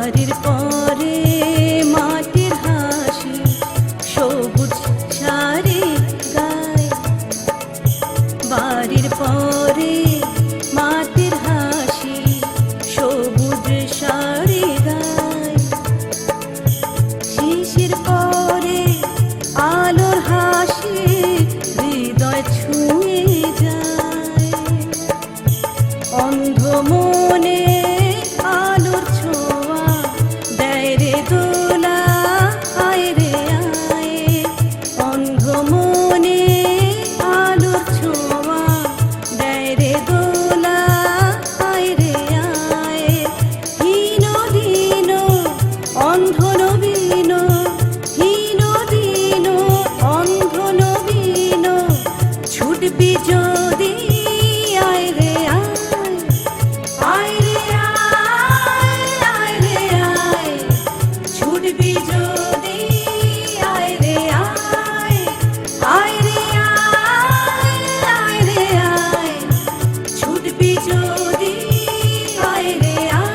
বাড়ির পরে মাটির হাসি সবুজ শাড়ি গায়ে, বাড়ির পরে মাটির হাসি সবুজ শাড়ি গায়ে, শিশির পরে আলোর হাসি হৃদয় ছুঁয়ে যায়, অন্ধ মনে আলোর ছোঁয়া দেয় রে দোলা, আয় রে আয়, অন্ধ মনে আলোর ছোঁয়া দেয় রে দোলা, আয় রে আয়, হীন দিন অন্ধ নবীন, হীন দিন অন্ধ নবীন, ছুটবি যদি আয় রে আয়, আয় রে আয়, আয় রে আয়, ছুটবি যদি আয় রে আয়, আয় রে আয়, আয় রে আয়, ছুটবি যদি আয় রে আয়।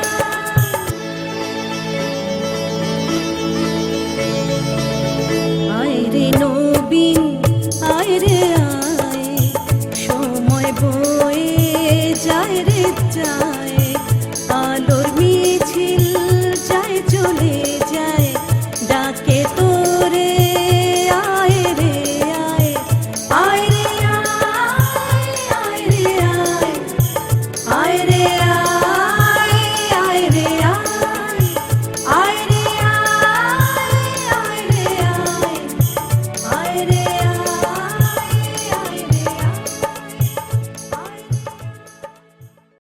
আয় রে নবীন, আয় রে